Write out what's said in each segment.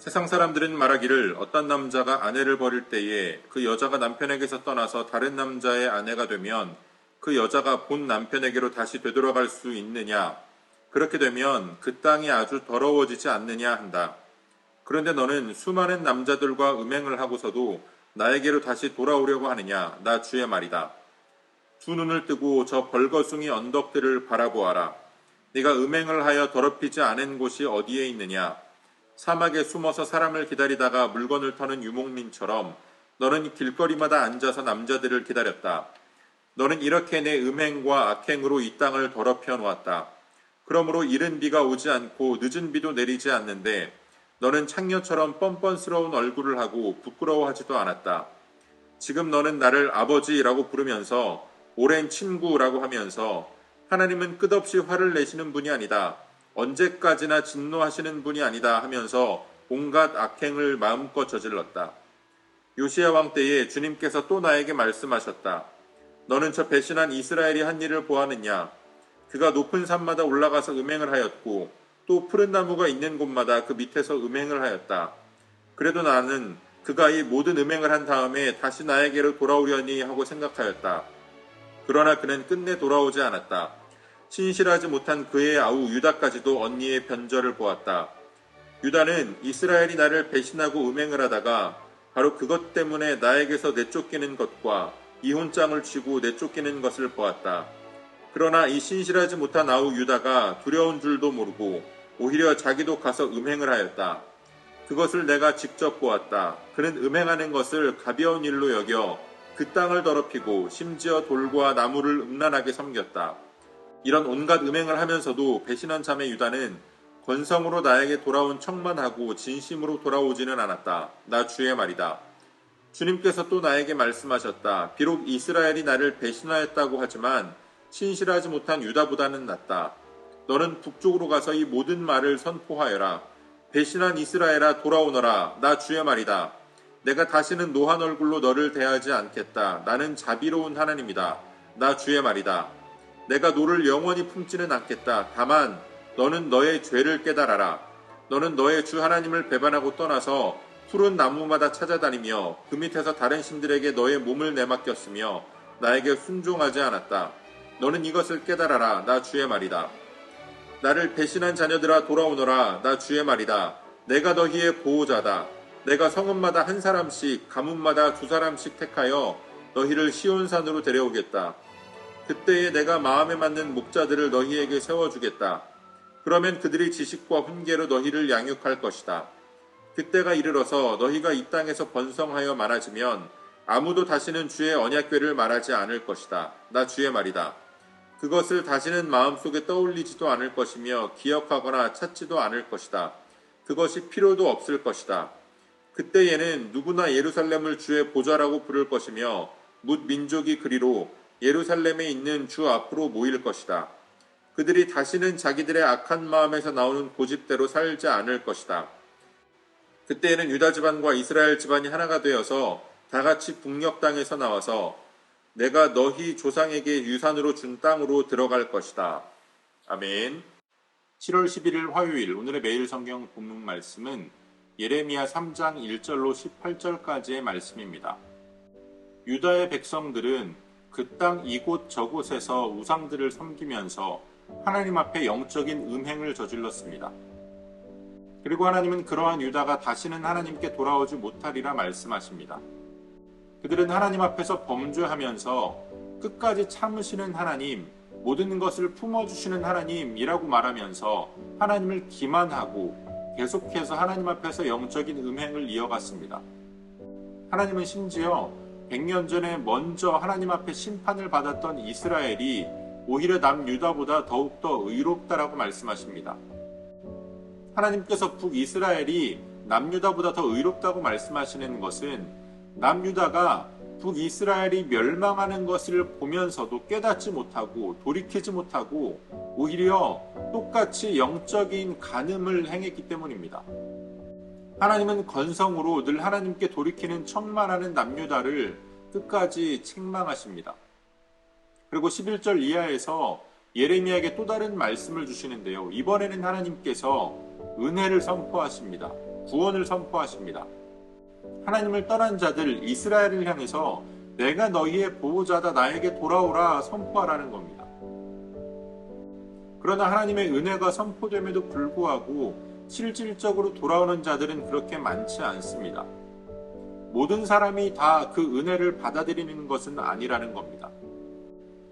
세상 사람들은 말하기를 어떤 남자가 아내를 버릴 때에 그 여자가 남편에게서 떠나서 다른 남자의 아내가 되면 그 여자가 본 남편에게로 다시 되돌아갈 수 있느냐? 그렇게 되면 그 땅이 아주 더러워지지 않느냐 한다. 그런데 너는 수많은 남자들과 음행을 하고서도 나에게로 다시 돌아오려고 하느냐? 나 주의 말이다. 두 눈을 뜨고 저 벌거숭이 언덕들을 바라보아라. 네가 음행을 하여 더럽히지 않은 곳이 어디에 있느냐? 사막에 숨어서 사람을 기다리다가 물건을 터는 유목민처럼 너는 길거리마다 앉아서 남자들을 기다렸다. 너는 이렇게 내 음행과 악행으로 이 땅을 더럽혀 놓았다. 그러므로 이른 비가 오지 않고 늦은 비도 내리지 않는데 너는 창녀처럼 뻔뻔스러운 얼굴을 하고 부끄러워하지도 않았다. 지금 너는 나를 아버지라고 부르면서 오랜 친구라고 하면서 하나님은 끝없이 화를 내시는 분이 아니다. 언제까지나 진노하시는 분이 아니다 하면서 온갖 악행을 마음껏 저질렀다. 요시야 왕 때에 주님께서 또 나에게 말씀하셨다. 너는 저 배신한 이스라엘이 한 일을 보았느냐? 그가 높은 산마다 올라가서 음행을 하였고 또 푸른 나무가 있는 곳마다 그 밑에서 음행을 하였다. 그래도 나는 그가 이 모든 음행을 한 다음에 다시 나에게로 돌아오려니 하고 생각하였다. 그러나 그는 끝내 돌아오지 않았다. 신실하지 못한 그의 아우 유다까지도 언니의 변절을 보았다. 유다는 이스라엘이 나를 배신하고 음행을 하다가 바로 그것 때문에 나에게서 내쫓기는 것과 이혼장을 치고 내쫓기는 것을 보았다. 그러나 이 신실하지 못한 아우 유다가 두려운 줄도 모르고 오히려 자기도 가서 음행을 하였다. 그것을 내가 직접 보았다. 그는 음행하는 것을 가벼운 일로 여겨 그 땅을 더럽히고 심지어 돌과 나무를 음란하게 섬겼다. 이런 온갖 음행을 하면서도 배신한 자매 유다는 권성으로 나에게 돌아온 척만 하고 진심으로 돌아오지는 않았다. 나 주의 말이다. 주님께서 또 나에게 말씀하셨다. 비록 이스라엘이 나를 배신하였다고 하지만 신실하지 못한 유다보다는 낫다. 너는 북쪽으로 가서 이 모든 말을 선포하여라. 배신한 이스라엘아 돌아오너라. 나 주의 말이다. 내가 다시는 노한 얼굴로 너를 대하지 않겠다. 나는 자비로운 하나님이다. 나 주의 말이다. 내가 너를 영원히 품지는 않겠다. 다만 너는 너의 죄를 깨달아라. 너는 너의 주 하나님을 배반하고 떠나서 푸른 나무마다 찾아다니며 그 밑에서 다른 신들에게 너의 몸을 내맡겼으며 나에게 순종하지 않았다. 너는 이것을 깨달아라. 나 주의 말이다. 나를 배신한 자녀들아 돌아오너라. 나 주의 말이다. 내가 너희의 보호자다. 내가 성읍마다 한 사람씩 가문마다 두 사람씩 택하여 너희를 시온산으로 데려오겠다. 그때에 내가 마음에 맞는 목자들을 너희에게 세워주겠다. 그러면 그들이 지식과 훈계로 너희를 양육할 것이다. 그때가 이르러서 너희가 이 땅에서 번성하여 많아지면 아무도 다시는 주의 언약궤를 말하지 않을 것이다. 나 주의 말이다. 그것을 다시는 마음속에 떠올리지도 않을 것이며 기억하거나 찾지도 않을 것이다. 그것이 필요도 없을 것이다. 그때에는 누구나 예루살렘을 주의 보좌라고 부를 것이며 뭇 민족이 그리로 예루살렘에 있는 주 앞으로 모일 것이다. 그들이 다시는 자기들의 악한 마음에서 나오는 고집대로 살지 않을 것이다. 그때에는 유다 집안과 이스라엘 집안이 하나가 되어서 다같이 북녘 땅에서 나와서 내가 너희 조상에게 유산으로 준 땅으로 들어갈 것이다. 아멘. 7월 11일 화요일 오늘의 매일 성경 본문 말씀은 예레미야 3장 1절로 18절까지의 말씀입니다. 유다의 백성들은 그 땅 이곳 저곳에서 우상들을 섬기면서 하나님 앞에 영적인 음행을 저질렀습니다. 그리고 하나님은 그러한 유다가 다시는 하나님께 돌아오지 못하리라 말씀하십니다. 그들은 하나님 앞에서 범죄하면서 끝까지 참으시는 하나님, 모든 것을 품어주시는 하나님이라고 말하면서 하나님을 기만하고 계속해서 하나님 앞에서 영적인 음행을 이어갔습니다. 하나님은 심지어 100년 전에 먼저 하나님 앞에 심판을 받았던 이스라엘이 오히려 남유다보다 더욱더 의롭다라고 말씀하십니다. 하나님께서 북이스라엘이 남유다보다 더 의롭다고 말씀하시는 것은 남유다가 북이스라엘이 멸망하는 것을 보면서도 깨닫지 못하고 돌이키지 못하고 오히려 똑같이 영적인 간음을 행했기 때문입니다. 하나님은 건성으로 늘 하나님께 돌이키는 척만하는 남유다를 끝까지 책망하십니다. 그리고 11절 이하에서 예레미야에게 또 다른 말씀을 주시는데요. 이번에는 하나님께서 은혜를 선포하십니다. 구원을 선포하십니다. 하나님을 떠난 자들 이스라엘을 향해서 내가 너희의 보호자다 나에게 돌아오라 선포하라는 겁니다. 그러나 하나님의 은혜가 선포됨에도 불구하고 실질적으로 돌아오는 자들은 그렇게 많지 않습니다. 모든 사람이 다 그 은혜를 받아들이는 것은 아니라는 겁니다.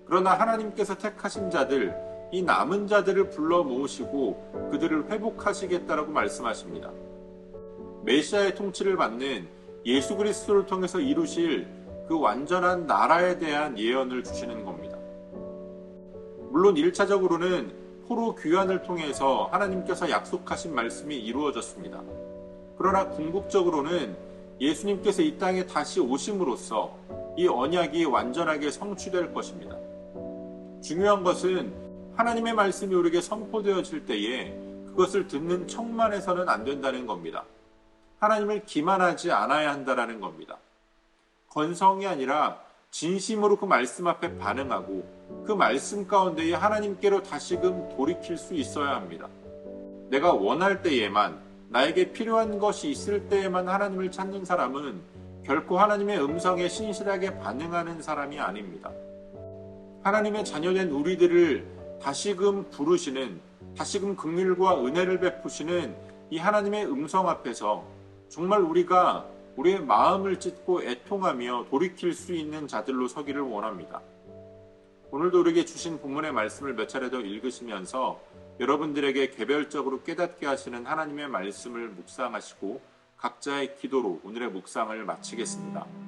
그러나 하나님께서 택하신 자들, 이 남은 자들을 불러 모으시고 그들을 회복하시겠다라고 말씀하십니다. 메시아의 통치를 받는 예수 그리스도를 통해서 이루실 그 완전한 나라에 대한 예언을 주시는 겁니다. 물론 1차적으로는 포로 귀환을 통해서 하나님께서 약속하신 말씀이 이루어졌습니다. 그러나 궁극적으로는 예수님께서 이 땅에 다시 오심으로써 이 언약이 완전하게 성취될 것입니다. 중요한 것은 하나님의 말씀이 우리에게 선포되어질 때에 그것을 듣는 척만해서는 안 된다는 겁니다. 하나님을 기만하지 않아야 한다는 겁니다. 건성이 아니라 진심으로 그 말씀 앞에 반응하고 그 말씀 가운데에 하나님께로 다시금 돌이킬 수 있어야 합니다. 내가 원할 때에만, 나에게 필요한 것이 있을 때에만 하나님을 찾는 사람은 결코 하나님의 음성에 신실하게 반응하는 사람이 아닙니다. 하나님의 자녀된 우리들을 다시금 부르시는, 다시금 긍휼과 은혜를 베푸시는 이 하나님의 음성 앞에서 정말 우리가 우리의 마음을 찢고 애통하며 돌이킬 수 있는 자들로 서기를 원합니다. 오늘도 우리에게 주신 본문의 말씀을 몇 차례 더 읽으시면서 여러분들에게 개별적으로 깨닫게 하시는 하나님의 말씀을 묵상하시고 각자의 기도로 오늘의 묵상을 마치겠습니다.